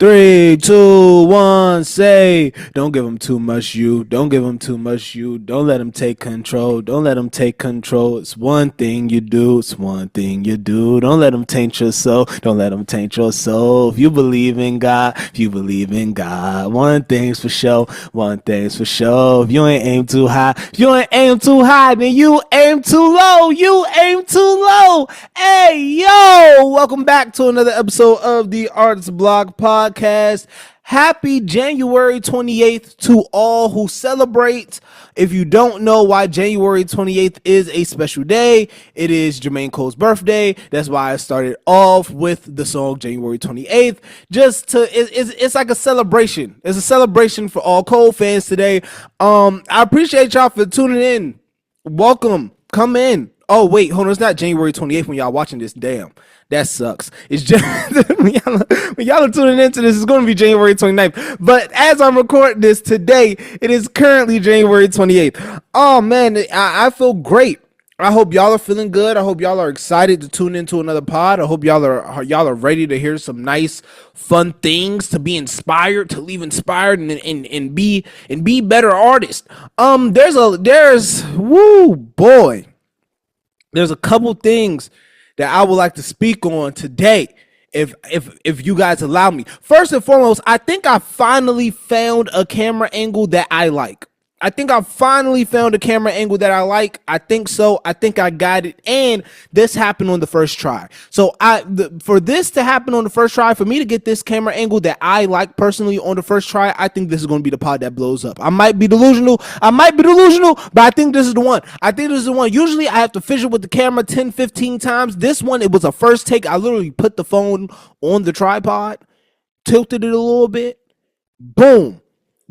3, 2, 1, say, don't give them too much you. Don't give them too much you. Don't let them take control. Don't let them take control. It's one thing you do. It's one thing you do. Don't let them taint your soul. Don't let them taint your soul. If you believe in God, if you believe in God, one thing's for sure. One thing's for sure. If you ain't aim too high, if you ain't aim too high, then you aim too low. You aim too low. Hey, yo, welcome back to another episode of the Arts Block Podcast. Happy January 28th to all who celebrate. If you don't know why January 28th is a special day, it is Jermaine Cole's birthday. That's why I started off with the song January 28th. It's like a celebration. It's a celebration for all Cole fans today. I appreciate y'all for tuning in. Welcome. Come in. Oh, wait, hold on. It's not January 28th when y'all watching this. Damn. That sucks. It's just when y'all are tuning into this, it's going to be January 29th. But as I'm recording this today, it is currently January 28th. Oh, man, I feel great. I hope y'all are feeling good. I hope y'all are excited to tune into another pod. I hope y'all are ready to hear some nice, fun things, to be inspired, to leave inspired and be better artists. There's a couple things that I would like to speak on today, if you guys allow me. First and foremost, I think I finally found a camera angle that I like. I think so. I think I got it. And this happened on the first try. So for this to happen on the first try, for me to get this camera angle that I like personally on the first try, I think this is going to be the pod that blows up. I might be delusional, but I think this is the one. Usually I have to fidget with the camera 10, 15 times. This one, it was a first take. I literally put the phone on the tripod, tilted it a little bit, boom.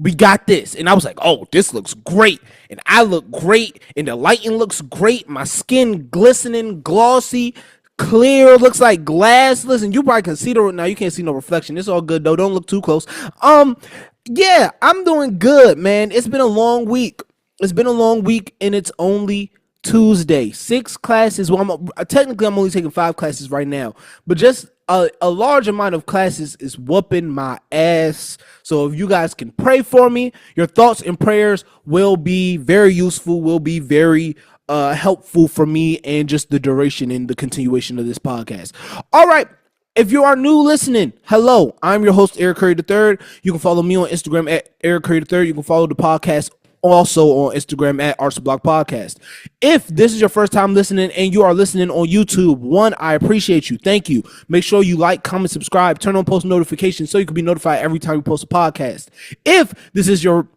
We got this. And I was like, oh, this looks great. And I look great. And the lighting looks great. My skin glistening, glossy, clear. Looks like glass. Listen, you probably can see now. You can't see no reflection. It's all good, though. Don't look too close. Yeah, I'm doing good, man. It's been a long week. And it's only Tuesday. 6 classes. Well, technically, I'm only taking 5 classes right now. But just a large amount of classes is whooping my ass. So if you guys can pray for me, your thoughts and prayers will be very useful, will be very helpful for me and just the duration and the continuation of this podcast. All right. If you are new listening, hello. I'm your host, Eric Curry III. You can follow me on Instagram at Eric Curry III. You can follow the podcast also on Instagram at Arts Block Podcast. If this is your first time listening and you are listening on YouTube, one, I appreciate you. Thank you. Make sure you like, comment, subscribe, turn on post notifications so you can be notified every time we post a podcast. If this is your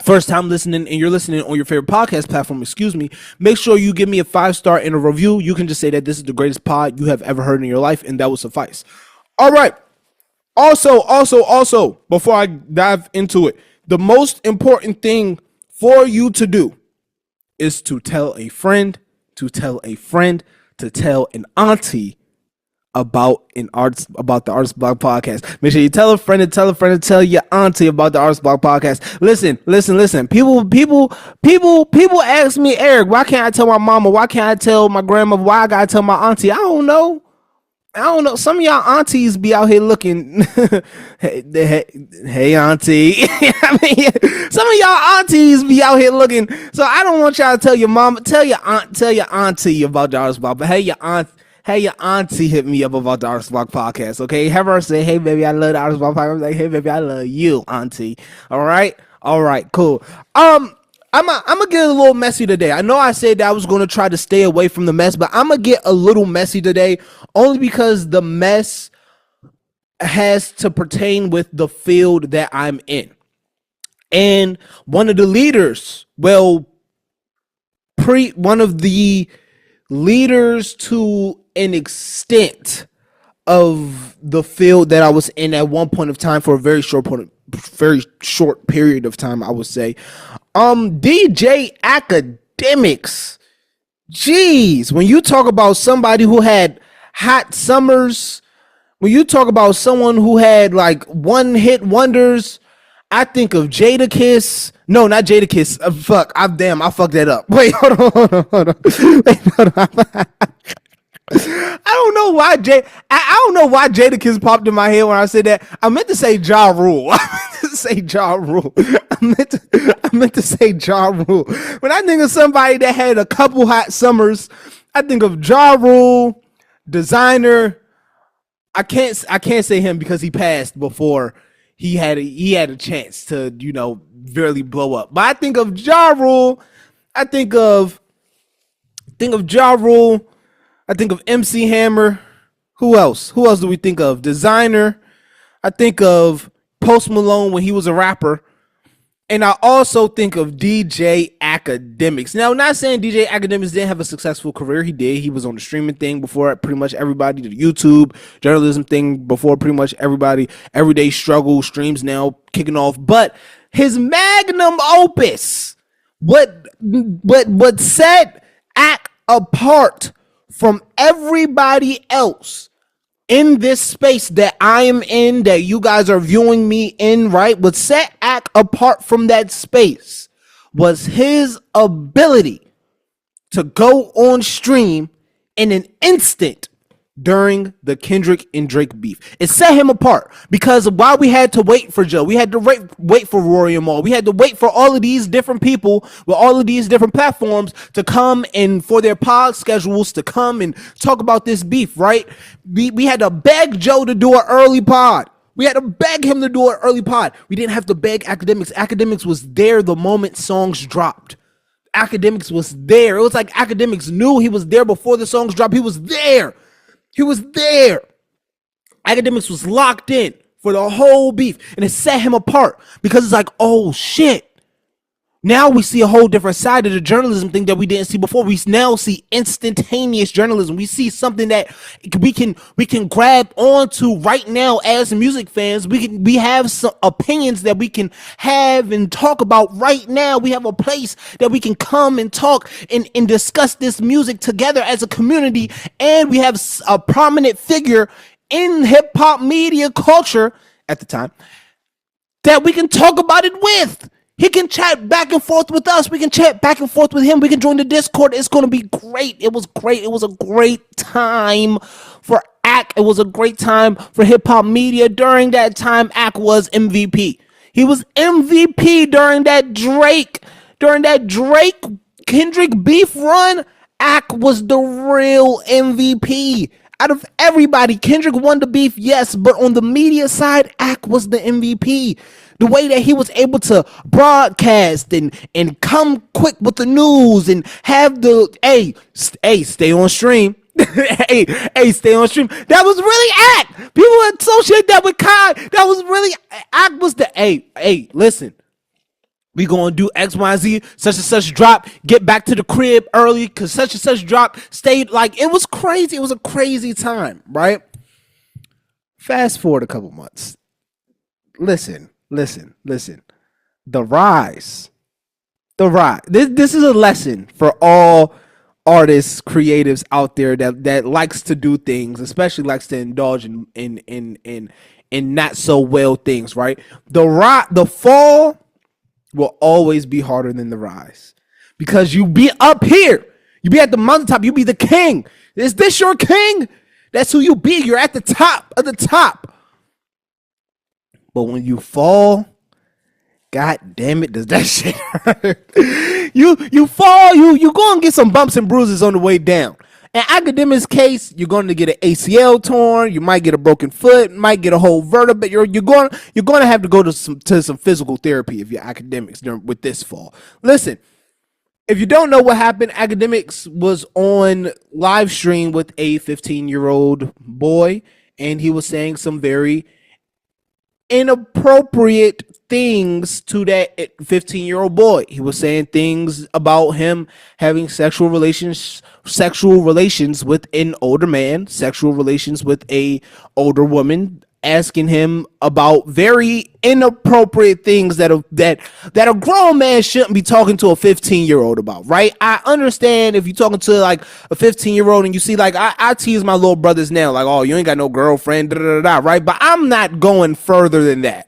first time listening and you're listening on your favorite podcast platform, make sure you give me a 5-star and a review. You can just say that this is the greatest pod you have ever heard in your life, and that will suffice. All right. Also, before I dive into it, the most important thing for you to do is to tell a friend, to tell an auntie about the Arts Block Podcast. Make sure you tell a friend and tell your auntie about the Arts Block Podcast. Listen. People ask me, Eric, why can't I tell my mama? Why can't I tell my grandma? Why I gotta tell my auntie? I don't know. Some of y'all aunties be out here looking. hey, auntie. Some of y'all aunties be out here looking. So I don't want y'all to tell your mama, tell your auntie about the Arts Block. But hey, your auntie hit me up about the Arts Block Podcast. Okay, have her say, hey, baby, I love the Arts Block Podcast. I'm like, hey, baby, I love you, auntie. All right, cool. I'm gonna get a little messy today. I know I said that I was gonna try to stay away from the mess, but I'm gonna get a little messy today, only because the mess has to pertain with the field that I'm in. And one of the leaders to an extent of the field that I was in at one point of time, for a very short period of time, I would say. DJ Akademics. Jeez, when you talk about somebody who had hot summers, when you talk about someone who had like one-hit wonders, I think of Jadakiss. No, not Jadakiss. I fucked that up. Wait, hold on. I don't know why I don't know why Jadakiss popped in my head when I said that. I meant to say Ja Rule. I meant to say Ja Rule. I meant to say Ja Rule. When I think of somebody that had a couple hot summers, I think of Ja Rule, Designer. I can't say him because he passed before he had a chance to, really blow up. But I think of Ja Rule. I think of Ja Rule. I think of MC Hammer. Who else? Who else do we think of? Designer. I think of Post Malone when he was a rapper. And I also think of DJ Akademics. Now, not saying DJ Akademics didn't have a successful career. He did. He was on the streaming thing before pretty much everybody, the YouTube journalism thing before pretty much everybody. Everyday Struggle streams now kicking off. But his magnum opus, what set Ak apart from everybody else in this space that I am in, that you guys are viewing me in, right? What set Ak apart from that space was his ability to go on stream in an instant during the Kendrick and Drake beef. It set him apart because while we had to wait for Joe, we had to wait for Rory and Mal, we had to wait for all of these different people with all of these different platforms to come and for their pod schedules to come and talk about this beef, right? We had to beg Joe to do an early pod. We had to beg him to do an early pod. We didn't have to beg Akademics. Akademics was there the moment songs dropped. Akademics was there. It was like Akademics knew he was there before the songs dropped. He was there. He was there. Akademics was locked in for the whole beef, and it set him apart because it's like, oh shit. Now we see a whole different side of the journalism thing that we didn't see before. We now see instantaneous journalism. We see something that we can grab onto right now as music fans. We have some opinions that we can have and talk about right now. We have a place that we can come and talk and discuss this music together as a community. And we have a prominent figure in hip hop media culture at the time that we can talk about it with. He can chat back and forth with us. We can chat back and forth with him. We can join the Discord. It's going to be great. It was great. It was a great time for Ak. It was a great time for hip hop media. During that time, Ak was MVP. He was MVP during that Drake Kendrick beef run. Ak was the real MVP. Out of everybody, Kendrick won the beef, yes, but on the media side, Ak was the MVP. The way that he was able to broadcast and come quick with the news and have the stay on stream. Stay on stream. That was really Ak. People associate that with Kai. That was really Ak was the listen. We gonna do X, Y, Z, such and such drop, get back to the crib early because such and such drop, stayed like it was crazy. It was a crazy time, right? Fast forward a couple months. Listen. The rise. This is a lesson for all artists, creatives out there that likes to do things, especially likes to indulge in not so well things, right? The fall will always be harder than the rise because you be up here, you be at the mountaintop, you be the king. Is this your king? That's who you be. You're at the top of the top. But when you fall, god damn it, does that shit hurt? You fall, you gonna get some bumps and bruises on the way down. In Akademics' case, you're going to get an ACL torn, you might get a broken foot, might get a whole vertebrae. You're going to have to go to some physical therapy if you're Akademics with this fall. Listen, if you don't know what happened, Akademics was on live stream with a 15-year-old boy, and he was saying some very inappropriate things to that 15-year-old boy. He was saying things about him having sexual relations with an older man, sexual relations with a older woman, asking him about very inappropriate things that a grown man shouldn't be talking to a 15-year-old about, right? I understand if you're talking to like a 15-year-old and you see, like, I tease my little brothers now, like, oh, you ain't got no girlfriend, right? But I'm not going further than that.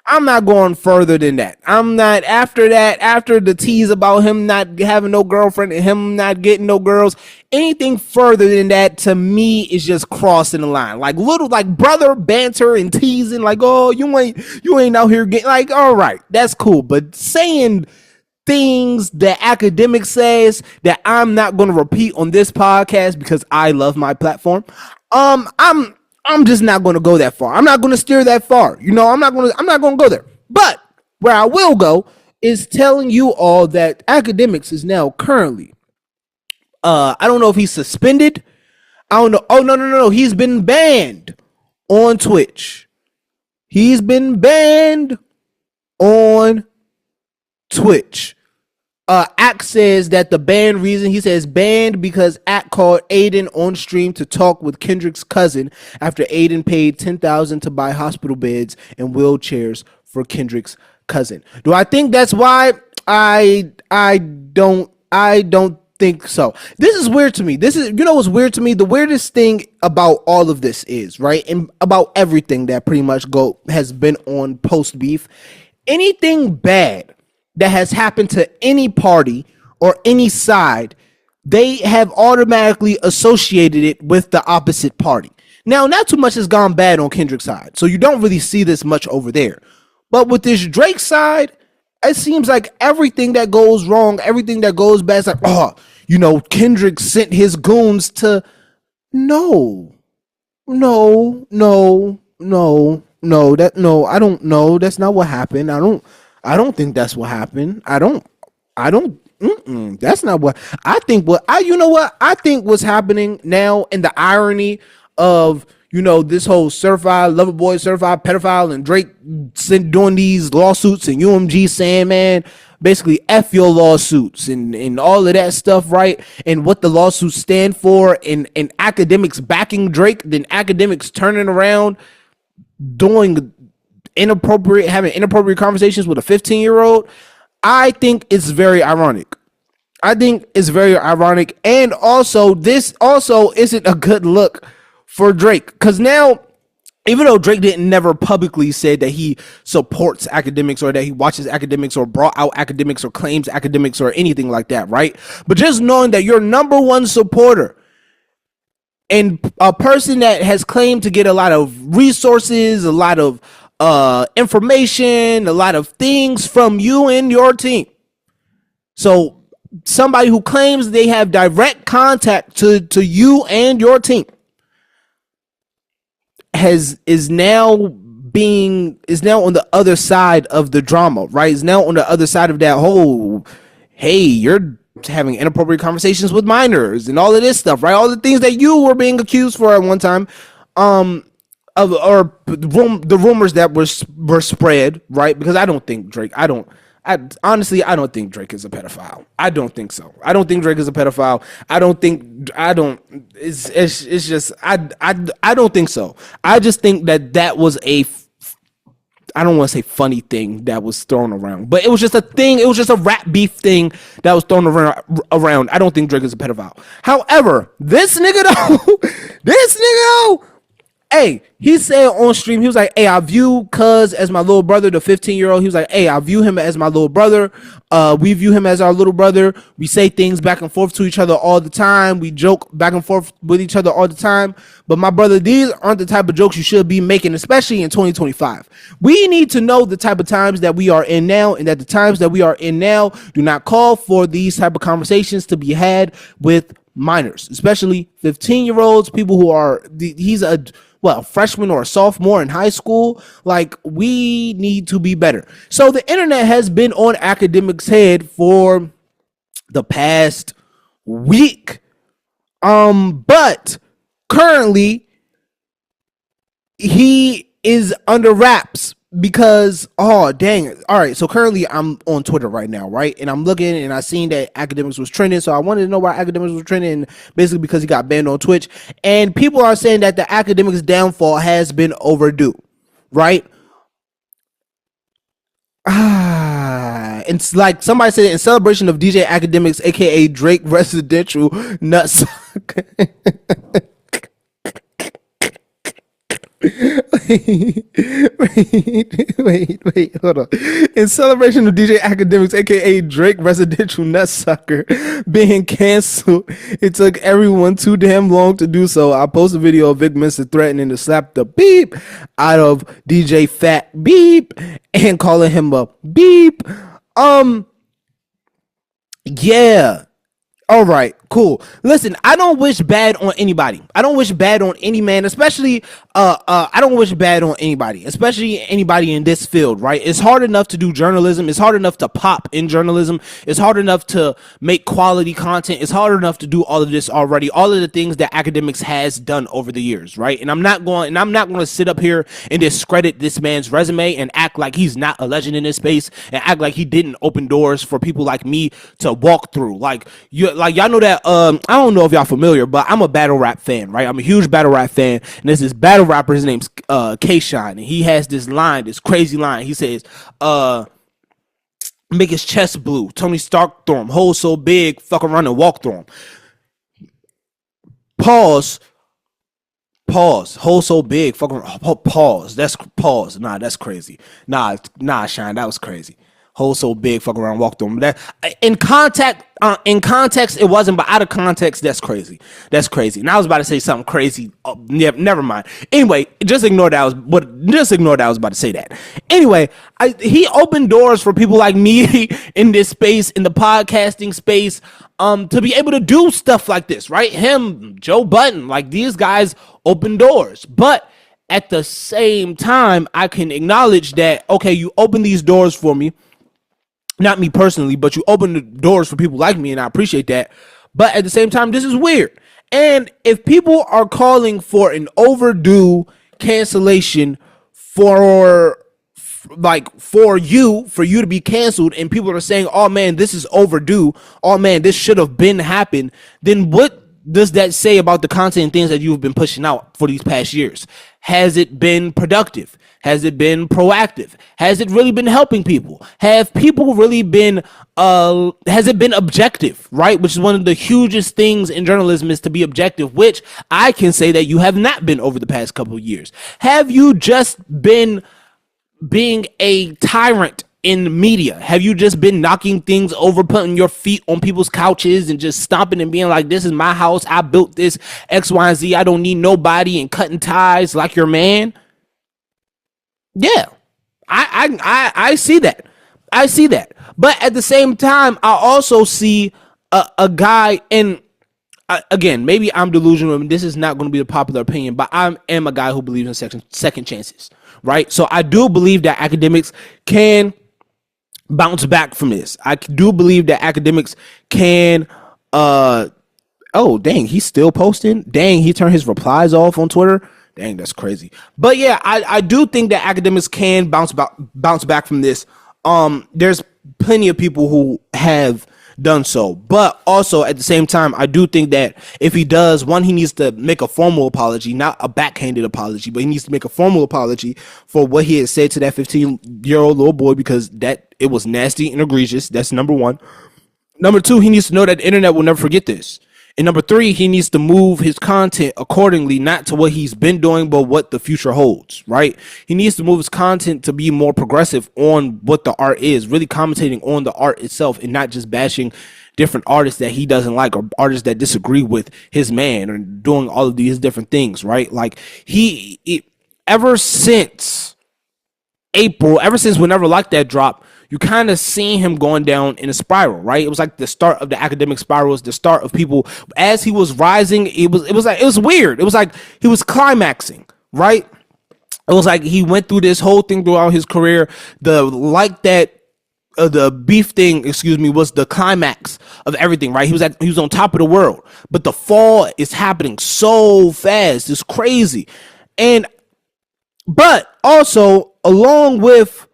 I'm not going further than that. I'm not after that. After the tease about him not having no girlfriend and him not getting no girls, anything further than that to me is just crossing the line. Like little like brother banter and teasing, like, oh, you ain't out here getting, like, all right, that's cool. But saying things that Akademiks says that I'm not going to repeat on this podcast because I love my platform. I'm just not going to go that far. I'm not going to steer that far. You know, I'm not going to go there. But where I will go is telling you all that Akademiks is now currently, I don't know if he's suspended. I don't know. Oh, no. He's been banned on Twitch. He's been banned on Twitch. Ak says that the ban reason, he says banned because Ak called Aiden on stream to talk with Kendrick's cousin after Aiden paid $10,000 to buy hospital beds and wheelchairs for Kendrick's cousin. Do I think that's why? I don't think so. This is weird to me. This is, you know what's weird to me? The weirdest thing about all of this is, right, and about everything that pretty much has been on post beef, anything bad that has happened to any party or any side, they have automatically associated it with the opposite party. Now, not too much has gone bad on Kendrick's side, so you don't really see this much over there. But with this Drake side, it seems like everything that goes wrong, everything that goes bad, it's like, oh, you know, Kendrick sent his goons to... No, I don't know. That's not what happened. I don't think that's what happened. That's not what I think. I think what's happening now, and the irony of, you know, this whole certified lover boy, certified pedophile, and Drake doing these lawsuits, and UMG saying, man, basically F your lawsuits and all of that stuff, right? And what the lawsuits stand for, and Akademiks backing Drake, then Akademiks turning around doing having inappropriate conversations with a 15-year-old. I think it's very ironic. And also, this also isn't a good look for Drake, because now, even though Drake didn't never publicly say that he supports Akademiks or that he watches Akademiks or brought out Akademiks or claims Akademiks or anything like that, right? But just knowing that your number one supporter and a person that has claimed to get a lot of resources, a lot of information, a lot of things from you and your team. So somebody who claims they have direct contact to you and your team is now on the other side of the drama, right? Is now on the other side of that whole, hey, you're having inappropriate conversations with minors and all of this stuff, right? All the things that you were being accused for at one time, the rumors that were spread, right? Because I don't think Drake, honestly, I don't think Drake is a pedophile. I don't think so. I don't think Drake is a pedophile. It's just, I don't think so. I just think that was I don't want to say funny thing that was thrown around, but it was just a thing. It was just a rap beef thing that was thrown around. I don't think Drake is a pedophile. However, this nigga though, hey, he said on stream, he was like, hey, I view Cuz as my little brother, the 15-year-old. He was like, hey, I view him as my little brother. We view him as our little brother. We say things back and forth to each other all the time. We joke back and forth with each other all the time. But my brother, these aren't the type of jokes you should be making, especially in 2025. We need to know the type of times that we are in now, and that the times that we are in now do not call for these type of conversations to be had with minors, especially 15-year-olds, people who are, he's a freshman or a sophomore in high school. Like, we need to be better. So the internet has been on Akademiks' head for the past week. But currently he is under wraps because, oh dang it. All right, so currently I'm on Twitter right now, right? And I'm looking and I seen that Akademiks was trending, so I wanted to know why Akademiks was trending, basically because he got banned on Twitch. And people are saying that the Akademiks downfall has been overdue, right? It's like somebody said, in celebration of DJ Akademiks, aka Drake Residential Nuts. wait, hold on. In celebration of DJ Academics, aka Drake Residential Nutsucker, being canceled, it took everyone too damn long to do so. I posted a video of Vic Mensa threatening to slap the beep out of DJ Fat Beep and calling him a beep. Yeah. All right, cool. Listen, I don't wish bad on anybody. I don't wish bad on any man, especially I don't wish bad on anybody, especially anybody in this field, right? It's hard enough to do journalism. It's hard enough to pop in journalism. It's hard enough to make quality content. It's hard enough to do all of this already. All of the things that Academics has done over the years, right? And I'm not going to sit up here and discredit this man's resume and act like he's not a legend in this space and act like he didn't open doors for people like me to walk through. Like y'all know that I don't know if y'all familiar, but I'm a battle rap fan, right? I'm a huge battle rap fan, and there's this battle rapper, his name's K-Shine, and he has this line, this crazy line. He says, make his chest blue, Tony Stark through him, hole so big, fuck around and walk through him. Pause, hole so big, fuck around, pause, that's pause, nah, that's crazy. Nah, Shine, that was crazy. Hole so big, fuck around, walk through them. That in context, it wasn't, but out of context, that's crazy. That's crazy. And I was about to say something crazy. Oh, never mind. Anyway, just ignore that. I was about to say that. Anyway, he opened doors for people like me in this space, in the podcasting space, to be able to do stuff like this, right? Him, Joe Budden, like these guys open doors, but at the same time, I can acknowledge that, okay, you open these doors for me. Not me personally, but you open the doors for people like me, and I appreciate that. But at the same time, this is weird. And if people are calling for an overdue cancellation for you to be canceled, and people are saying, oh man, this is overdue, oh man, this should have been happened, then what does that say about the content and things that you've been pushing out for these past years? Has it been productive? Has it been proactive? Has it really been helping people? Have people really been, has it been objective, right? Which is one of the hugest things in journalism, is to be objective, which I can say that you have not been over the past couple of years. Have you just been being a tyrant in media? Have you just been knocking things over, putting your feet on people's couches and just stomping and being like, this is my house, I built this, X, Y, and Z, I don't need nobody, and cutting ties like your man? Yeah, I see that. I see that. But at the same time, I also see a guy, and again, maybe I'm delusional, and this is not going to be the popular opinion, but I am a guy who believes in second chances, right? So I do believe that Academics can bounce back from this. I do believe that Academics can, oh, dang, he's still posting? Dang, he turned his replies off on Twitter? Dang, that's crazy. But yeah, I do think that Academics can bounce back from this. There's plenty of people who have done so, but also at the same time, I do think that if he does, one, he needs to make a formal apology, not a backhanded apology, but he needs to make a formal apology for what he had said to that 15-year-old little boy, because that it was nasty and egregious. That's number one. Number two, he needs to know that the internet will never forget this. And number three, he needs to move his content accordingly, not to what he's been doing, but what the future holds, right? He needs to move his content to be more progressive on what the art is, really commentating on the art itself and not just bashing different artists that he doesn't like or artists that disagree with his man or doing all of these different things, right? Like ever since April, ever since whenever Like That dropped, you kind of seen him going down in a spiral, right? It was like the start of the academic spirals, the start of people as he was rising. It was weird. It was like he was climaxing, right? It was like he went through this whole thing throughout his career. The beef thing, was the climax of everything, right? He was on top of the world, but the fall is happening so fast. It's crazy. But also along with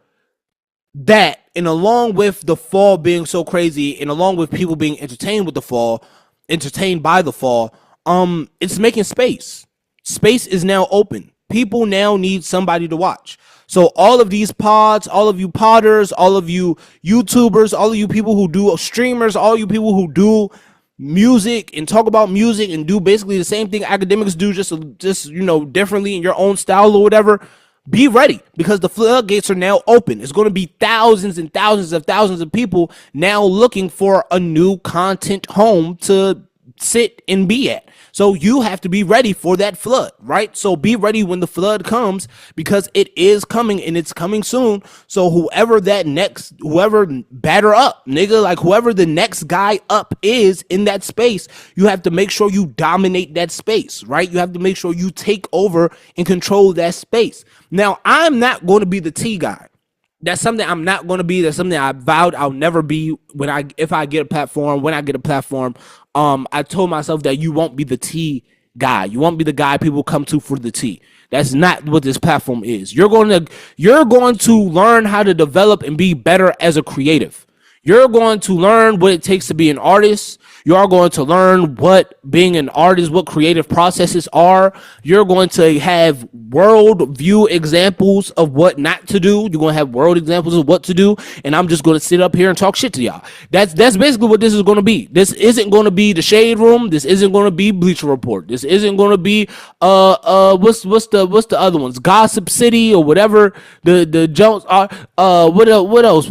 that, and along with the fall being so crazy, and along with people being entertained by the fall, it's making space. Space is now open. People now need somebody to watch. So all of these pods, all of you podders, all of you YouTubers, all of you people who do streamers, all you people who do music and talk about music and do basically the same thing academics do, just differently in your own style or whatever, be ready, because the floodgates are now open. It's going to be thousands and thousands of people now looking for a new content home to sit and be at. So you have to be ready for that flood, right? So be ready when the flood comes, because it is coming and it's coming soon. So whoever batter up, nigga, like whoever the next guy up is in that space, you have to make sure you dominate that space, right? You have to make sure you take over and control that space. Now, I'm not going to be the T guy. That's something I'm not going to be. That's something I vowed I'll never be if I get a platform. When I get a platform, I told myself that you won't be the T guy. You won't be the guy people come to for the T. That's not what this platform is. You're going to learn how to develop and be better as a creative. You're going to learn what it takes to be an artist. You are going to learn what being an artist, what creative processes are. You're going to have world view examples of what not to do. You're going to have world examples of what to do. And I'm just going to sit up here and talk shit to y'all. That's basically what this is going to be. This isn't going to be the Shade Room. This isn't going to be Bleacher Report. This isn't going to be what's the other ones? Gossip City or whatever the Jones are. What else?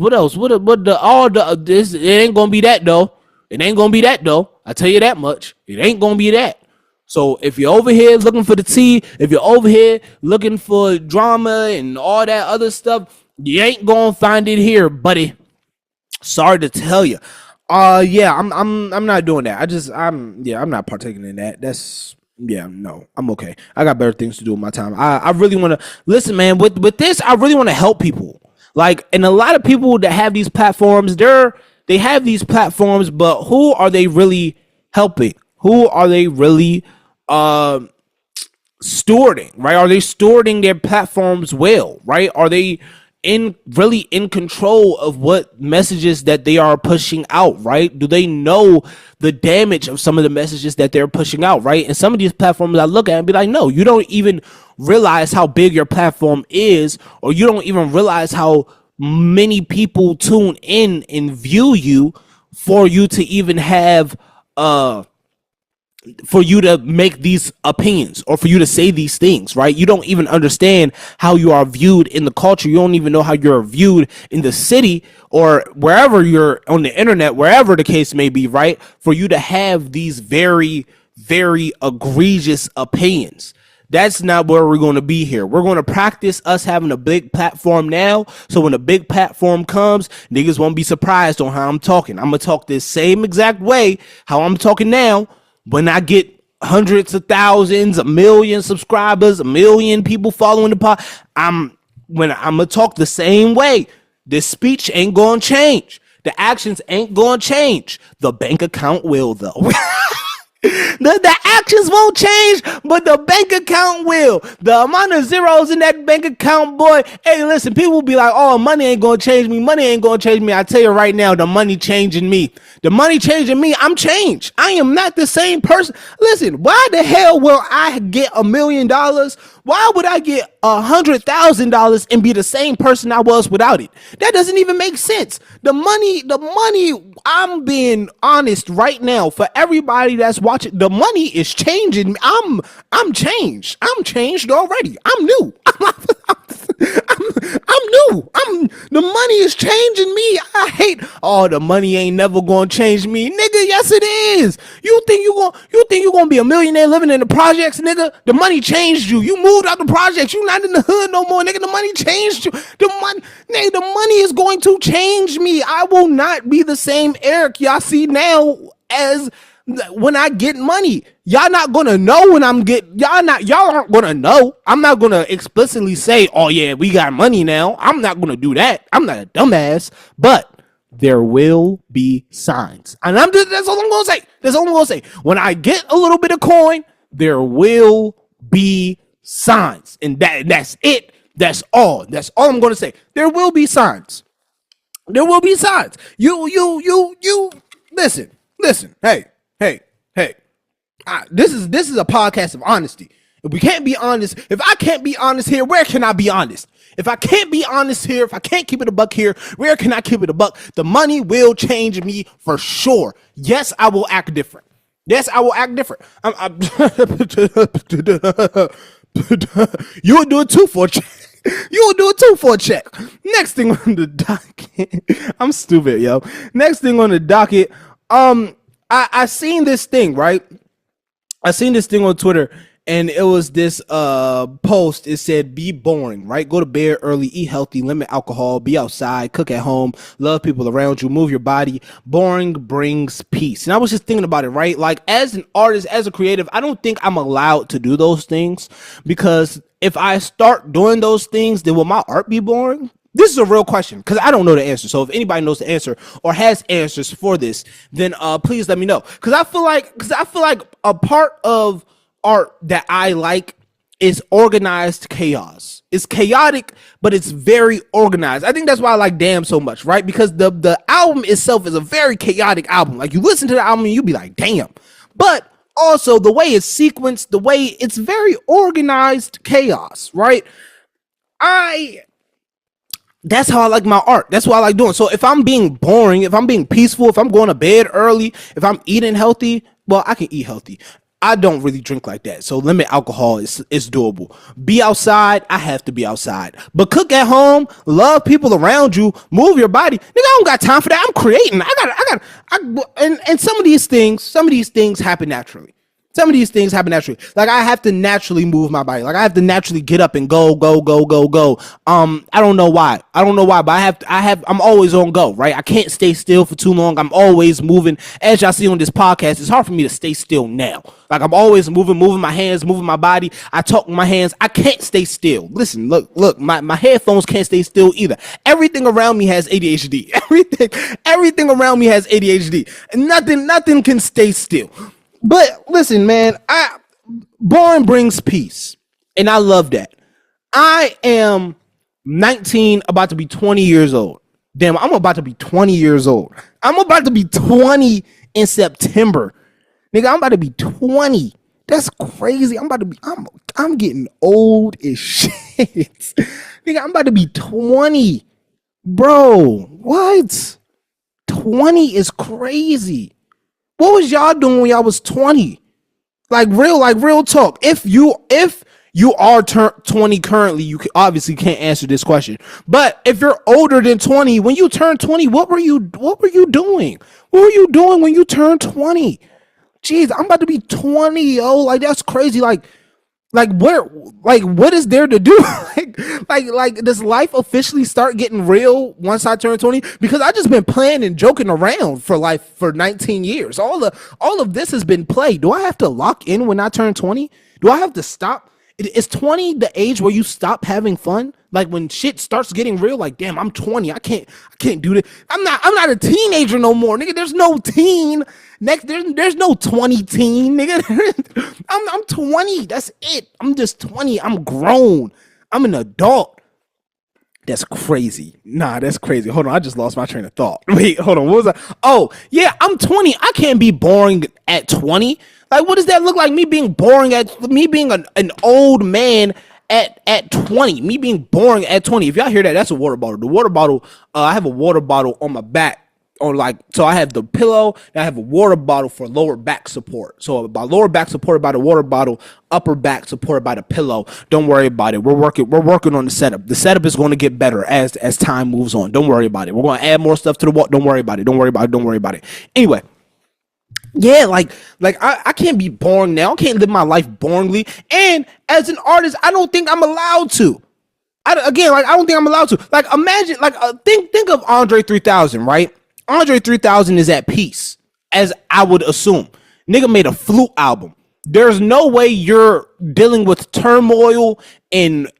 This, it ain't going to be that though. It ain't gonna be that though. I tell you that much. It ain't gonna be that. So if you're over here looking for the tea, if you're over here looking for drama and all that other stuff, you ain't gonna find it here, buddy. Sorry to tell you. Yeah, I'm not doing that. I'm not partaking in that. No, I'm okay. I got better things to do with my time. I really want to listen, man. With this, I really want to help people. Like, and a lot of people that have these platforms, they have these platforms, but who are they really helping? Who are they really stewarding, right? Are they stewarding their platforms well, right? Are they really in control of what messages that they are pushing out, right? Do they know the damage of some of the messages that they're pushing out, right? And some of these platforms I look at and be like, no, you don't even realize how big your platform is, or you don't even realize how many people tune in and view you for you to even have for you to make these opinions or for you to say these things, right? You don't even understand how you are viewed in the culture. You don't even know how you're viewed in the city or wherever you're on the internet, wherever the case may be, right? For you to have these very, very egregious opinions. That's not where we're going to be here. We're going to practice us having a big platform now. So when a big platform comes, niggas won't be surprised on how I'm talking. I'm going to talk this same exact way how I'm talking now. When I get hundreds of thousands, a million subscribers, a million people following the pod, I'm going to talk the same way. This speech ain't going to change. The actions ain't going to change. The bank account will, though. The actions won't change, but the bank account will. The amount of zeros in that bank account, boy. Hey, listen, people will be like, oh, money ain't gonna change me. Money ain't gonna change me. I tell you right now, the money changing me. The money changing me. I'm changed. I am not the same person. Listen, why the hell will I get $1 million? Why would I get $100,000 and be the same person I was without it? That doesn't even make sense. The money, I'm being honest right now for everybody that's watching, the money is changing. I'm changed. I'm changed already. I'm new. I'm new. The money is changing me. I hate, the money ain't never gonna change me. Nigga, yes it is. You think you gonna be a millionaire living in the projects, nigga? The money changed you. You moved out the projects. You not in the hood no more, nigga. The money changed you. The money is going to change me. I will not be the same Eric y'all see now as when I get money. Y'all not gonna know when y'all aren't gonna know. I'm not gonna explicitly say, oh yeah, we got money now. I'm not gonna do that. I'm not a dumbass, but there will be signs. And that's all I'm gonna say. That's all I'm gonna say. When I get a little bit of coin, there will be signs. And that's it. That's all. That's all I'm gonna say. There will be signs. There will be signs. You listen. Hey. This is a podcast of honesty. If we can't be honest, if I can't be honest here, where can I be honest? If I can't be honest here, if I can't keep it a buck here, where can I keep it a buck? The money will change me for sure. Yes, I will act different. Yes, I will act different. You would do it too for a check. You would do it too for a check. Next thing on the docket. I'm stupid, yo. Next thing on the docket. I seen this thing, right? I seen this thing on Twitter, and it was this post. It said, be boring, right? Go to bed early, eat healthy, limit alcohol, be outside, cook at home, love people around you, move your body. Boring brings peace. And I was just thinking about it, right? Like, as an artist, as a creative, I don't think I'm allowed to do those things, because if I start doing those things, then will my art be boring? This is a real question, because I don't know the answer. So if anybody knows the answer or has answers for this, then please let me know. Because I feel like a part of art that I like is organized chaos. It's chaotic, but it's very organized. I think that's why I like Damn so much, right? Because the album itself is a very chaotic album. Like, you listen to the album and you be like, damn. But also the way it's sequenced, the way it's very organized chaos, right? That's how I like my art. That's what I like doing. So if I'm being boring, if I'm being peaceful, if I'm going to bed early, if I'm eating healthy, well, I can eat healthy. I don't really drink like that. So limit alcohol is doable. Be outside. I have to be outside. But cook at home, love people around you, move your body. Nigga, I don't got time for that. I'm creating. And some of these things happen naturally. Some of these things happen naturally. Like, I have to naturally move my body. Like, I have to naturally get up and go. I don't know why, but I'm always on go, right? I can't stay still for too long. I'm always moving. As y'all see on this podcast, it's hard for me to stay still now. Like, I'm always moving my hands, moving my body. I talk with my hands. I can't stay still. Listen, look, my headphones can't stay still either. Everything around me has ADHD. Everything around me has ADHD. And nothing can stay still. But listen, man, boring brings peace, and I love that. I am 19, about to be 20 years old. Damn, I'm about to be 20 years old. I'm about to be 20 in September. Nigga, I'm about to be 20. That's crazy. I'm getting old as shit. Nigga, I'm about to be 20. Bro, what? 20 is crazy. What was y'all doing when y'all was 20? Like real talk. If you are 20 currently, you obviously can't answer this question. But if you're older than 20, when you turn 20, what were you doing? What were you doing when you turned 20? Jeez, I'm about to be 20, yo. Like, that's crazy. Like what is there to do? like does life officially start getting real once I turn 20? Because I just been playing and joking around for 19 years. All of this has been play. Do I have to lock in when I turn 20? Do I have to stop? Is 20 the age where you stop having fun? Like, when shit starts getting real, like, damn, I'm 20. I can't do this. I'm not a teenager no more, nigga. There's no teen. There's no 20 teen, nigga. I'm 20. That's it. I'm just 20. I'm grown. I'm an adult. That's crazy. Nah, that's crazy. Hold on, I just lost my train of thought. Wait, hold on. What was that? Oh, yeah, I'm 20. I can't be boring at 20. Like, what does that look like? Me being boring me being an old man at 20. Me being boring at 20. If y'all hear that, that's a water bottle. The water bottle, I have a water bottle on my back. So I have the pillow, and I have a water bottle for lower back support. So my lower back supported by the water bottle, upper back supported by the pillow. Don't worry about it. We're working on the setup. The setup is going to get better as time moves on. Don't worry about it. We're going to add more stuff to the wall. Don't worry about it. Anyway. Yeah, like I can't be boring now. I can't live my life boringly. And as an artist, I don't think I'm allowed to. I don't think I'm allowed to. Like, imagine, think of Andre 3000, right? Andre 3000 is at peace, as I would assume. Nigga made a flute album. There's no way you're dealing with turmoil and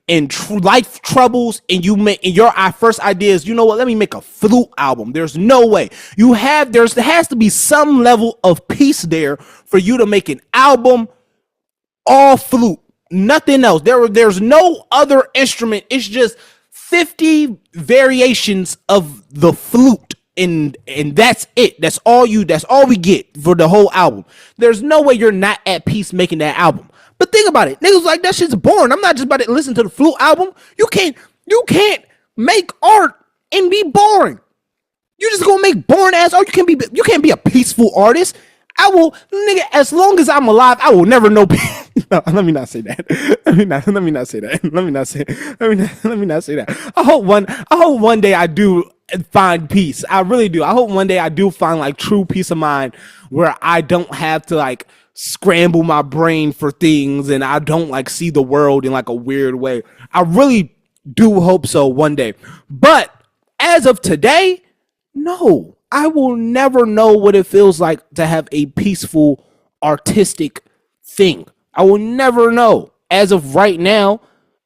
life troubles, and your first idea is, you know what? Let me make a flute album. There's no way. There has to be some level of peace there for you to make an album all flute, nothing else. There's no other instrument. It's just 50 variations of the flute. And that's it. That's all we get for the whole album. There's no way you're not at peace making that album. But think about it. Niggas like that shit's boring. I'm not just about to listen to the Flute album. You can't make art and be boring. You just gonna make boring ass art. You can't be a peaceful artist. I will, nigga, as long as I'm alive, I will never know. No, let me not say that. Let me not say that. Let me not say that. I hope one day I do find peace. I really do. I hope one day I do find like true peace of mind where I don't have to like scramble my brain for things and I don't like see the world in like a weird way. I really do hope so one day. But as of today, no, I will never know what it feels like to have a peaceful artistic thing. I will never know as of right now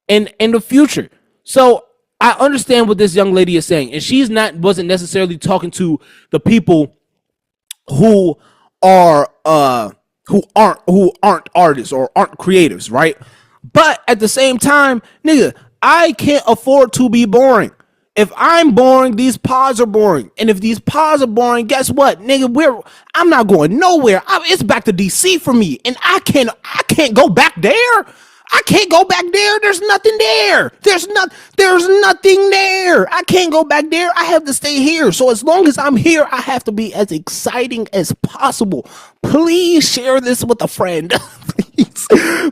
and in the future. So I understand what this young lady is saying, and wasn't necessarily talking to the people who aren't artists or aren't creatives, right? But at the same time, nigga, I can't afford to be boring. If I'm boring, these pods are boring. And if these pods are boring, guess what, nigga? I'm not going nowhere. It's back to DC for me. And I can't go back there. I can't go back there. There's nothing there. There's nothing there. I can't go back there. I have to stay here. So as long as I'm here, I have to be as exciting as possible. Please share this with a friend.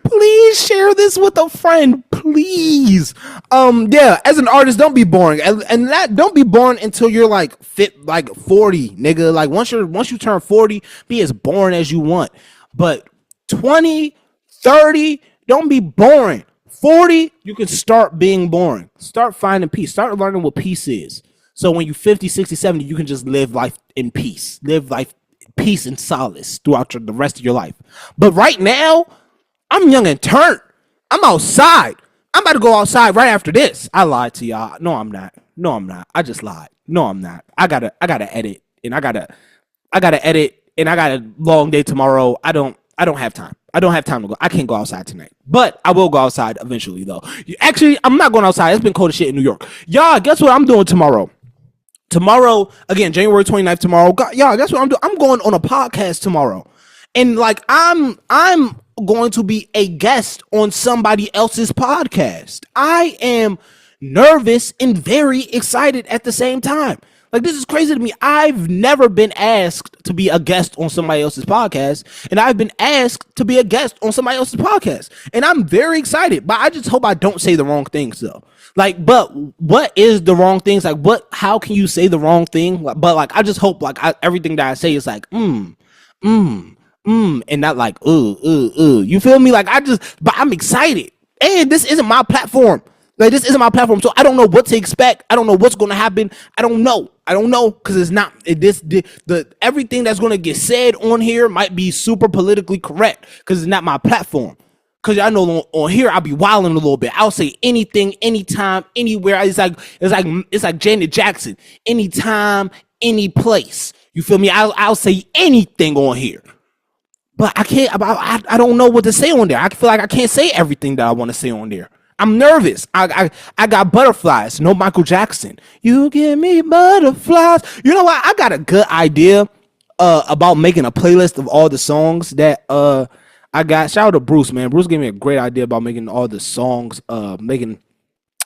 Please share this with a friend. Please. Yeah, as an artist, don't be boring. And that don't be boring until you're like 40, nigga. Like once you turn 40, be as boring as you want. But 20, 30, don't be boring. 40, you can start being boring. Start finding peace. Start learning what peace is. So when you're 50, 60, 70, you can just live life in peace. Live life peace and solace throughout the rest of your life. But right now, I'm young and turned. I'm outside. I'm about to go outside right after this. I lied to y'all. No, I'm not. I just lied. No, I'm not. I gotta edit, and I gotta edit, and I got a long day tomorrow. I don't have time. I don't have time to go. I can't go outside tonight. But I will go outside eventually, though. Actually, I'm not going outside. It's been cold as shit in New York. Y'all, guess what I'm doing tomorrow? Tomorrow, again, January 29th tomorrow. Y'all, guess what I'm doing? I'm going on a podcast tomorrow. And, like, I'm going to be a guest on somebody else's podcast. I am nervous and very excited at the same time. Like, this is crazy to me. I've never been asked to be a guest on somebody else's podcast, and I've been asked to be a guest on somebody else's podcast, and I'm very excited, but I just hope I don't say the wrong things, though. Like, but what is the wrong things? Like, how can you say the wrong thing? But, like, I just hope, like, everything that I say is like, and not like, you feel me? Like, but I'm excited, and this isn't my platform. Like, this isn't my platform, so I don't know what to expect. I don't know what's going to happen. I don't know, because it's not everything that's going to get said on here might be super politically correct, because it's not my platform. Because I know on here I'll be wilding a little bit. I'll say anything, anytime, anywhere. It's like Janet Jackson. Anytime, any place. You feel me? I'll say anything on here. But I can't. I don't know what to say on there. I feel like I can't say everything that I want to say on there. I'm nervous. I got butterflies. No Michael Jackson. You give me butterflies. You know what? I got a good idea about making a playlist of all the songs that I got. Shout out to Bruce, man. Bruce gave me a great idea about making all the songs, making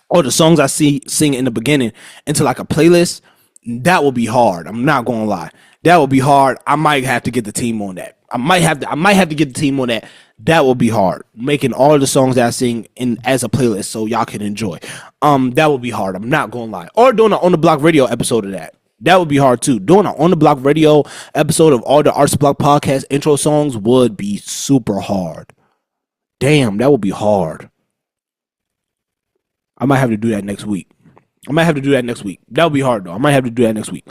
all the songs I sing in the beginning into like a playlist. That will be hard. I'm not gonna lie. That will be hard. I might have to get the team on that. I might have to get the team on that. That will be hard. Making all the songs that I sing in as a playlist so y'all can enjoy. That will be hard. I'm not gonna lie. Or doing an On the Block Radio episode of that. That would be hard too. Doing an On the Block Radio episode of all the Arts Block podcast intro songs would be super hard. Damn, that would be hard. I might have to do that next week. That would be hard though. I might have to do that next week.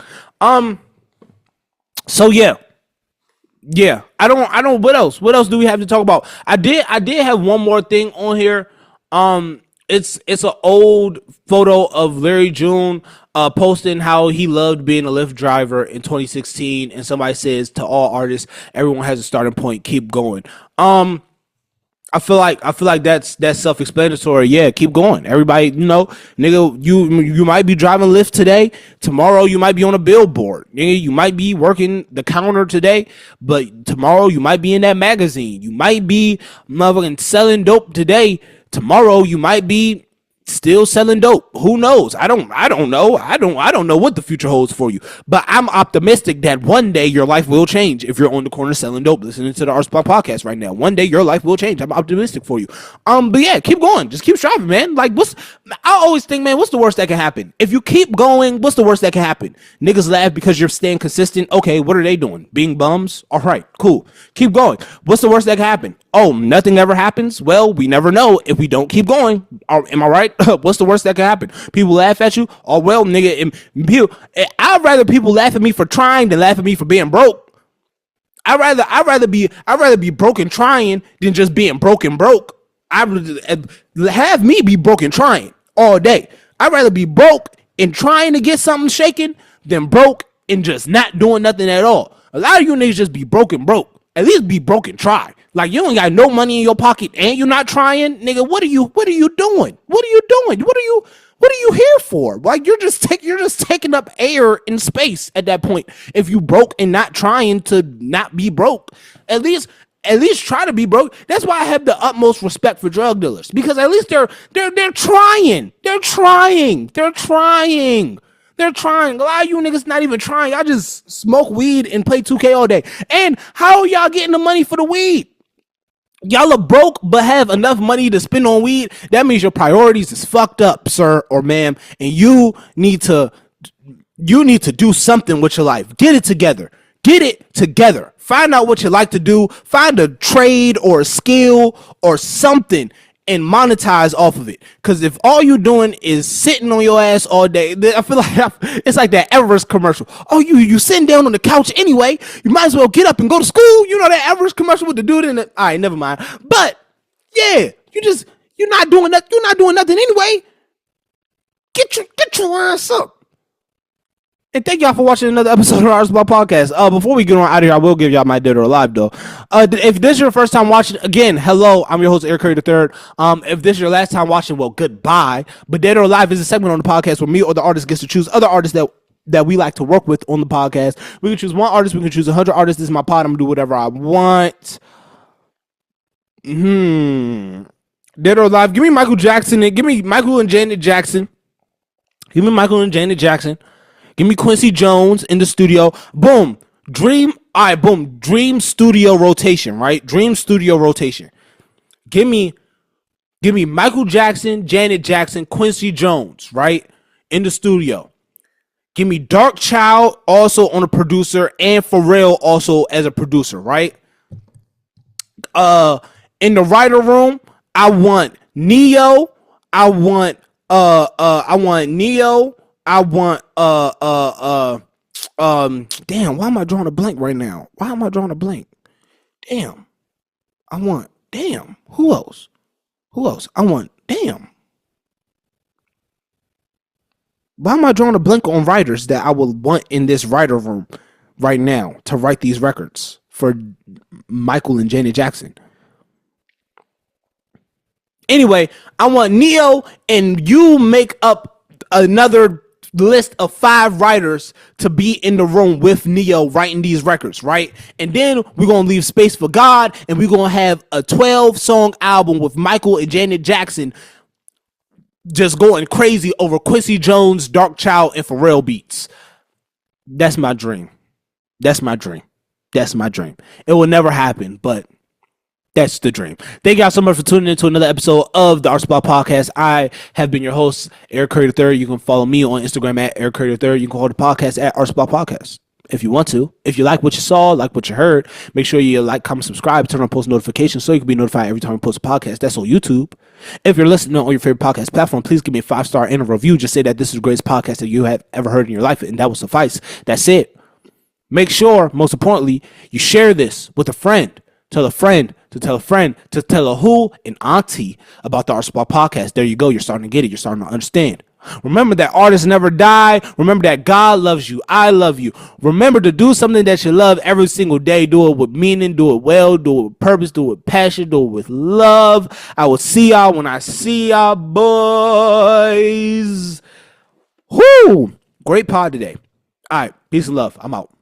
So yeah. I don't. What else? What else do we have to talk about? I did have one more thing on here. It's an old photo of Larry June posting how he loved being a Lyft driver in 2016, and somebody says to all artists, everyone has a starting point, keep going. I I feel like that's self-explanatory. Yeah, keep going. Everybody, nigga, you might be driving Lyft today. Tomorrow you might be on a billboard. Nigga, you might be working the counter today, but tomorrow you might be in that magazine. You might be motherfucking selling dope today. Tomorrow you might be still selling dope. Who knows? I don't know. I don't know what the future holds for you. But I'm optimistic that one day your life will change if you're on the corner selling dope, listening to the Art Spot podcast right now. One day your life will change. I'm optimistic for you. But yeah, keep going. Just keep striving, man. Like I always think, man, what's the worst that can happen? If you keep going, what's the worst that can happen? Niggas laugh because you're staying consistent. Okay, what are they doing? Being bums? All right, cool. Keep going. What's the worst that can happen? Oh, nothing ever happens? Well, we never know if we don't keep going. Am I right? What's the worst that can happen? People laugh at you? Oh, well, nigga, I'd rather people laugh at me for trying than laugh at me for being broke. I'd rather be broken trying than just being broken broke. I'd have me be broken trying all day. I'd rather be broke and trying to get something shaken than broke and just not doing nothing at all. A lot of you niggas just be broken broke. At least be broken try. Like, you don't got no money in your pocket and you're not trying, nigga. What are you doing? What are you here for? Like, you're just taking up air in space at that point. If you broke and not trying to not be broke, at least try to be broke. That's why I have the utmost respect for drug dealers, because at least they're trying. They're trying. A lot of you niggas not even trying. Y'all just smoke weed and play 2K all day. And how are y'all getting the money for the weed? Y'all are broke but have enough money to spend on weed. That means your priorities is fucked up, sir or ma'am, and you need to do something with your life. Get it together. Find out what you like to do. Find a trade or a skill or something and monetize off of it. Because if all you're doing is sitting on your ass all day, I feel like it's like that Everest commercial. Oh, you sitting down on the couch anyway. You might as well get up and go to school. You know that Everest commercial with the dude in it. All right, never mind. But yeah, you're not doing that. You're not doing nothing anyway. Get your ass up. And thank y'all for watching another episode of our Spot Podcast. Before we get on out of here, I will give y'all my Dead or Alive though. If this is your first time watching, again, hello, I'm your host Eric Curry III. If this is your last time watching, well, goodbye. But Dead or Alive is a segment on the podcast where me or the artist gets to choose other artists that we like to work with on the podcast. We can choose one artist, we can choose 100 artists. This is my pod. I'm gonna do whatever I want. Dead or Alive. Give me Michael Jackson and give me Michael and Janet Jackson. Give me Quincy Jones in the studio. Boom. Dream studio rotation, right? Dream studio rotation. Give me Michael Jackson, Janet Jackson, Quincy Jones, right? In the studio. Give me Dark Child also on a producer and Pharrell also as a producer, right? In the writer room, I want Neo. I want damn, why am I drawing a blank right now? Who else? Why am I drawing a blank on writers that I would want in this writer room right now to write these records for Michael and Janet Jackson? Anyway, I want Neo and you make up another list of 5 writers to be in the room with Neo writing these records, right? And then we're going to leave space for God, and we're going to have a 12-song album with Michael and Janet Jackson just going crazy over Quincy Jones, Dark Child, and Pharrell beats. That's my dream. It will never happen, but that's the dream. Thank y'all so much for tuning in to another episode of the Art Spot Podcast. I have been your host, Eric Curry III. You can follow me on Instagram at Eric Curry III. You can follow the podcast at Art Spot Podcast if you want to. If you like what you saw, like what you heard, make sure you like, comment, subscribe, turn on post notifications so you can be notified every time we post a podcast. That's on YouTube. If you're listening on your favorite podcast platform, please give me a 5-star and a review. Just say that this is the greatest podcast that you have ever heard in your life, and that will suffice. That's it. Make sure, most importantly, you share this with a friend. Tell a friend to tell a friend to tell a who and auntie about the Art Spot Podcast. There you go. You're starting to get it. You're starting to understand. Remember that artists never die. Remember that God loves you. I love you. Remember to do something that you love every single day. Do it with meaning. Do it well. Do it with purpose. Do it with passion. Do it with love. I will see y'all when I see y'all, boys. Whoo! Great pod today. All right. Peace and love. I'm out.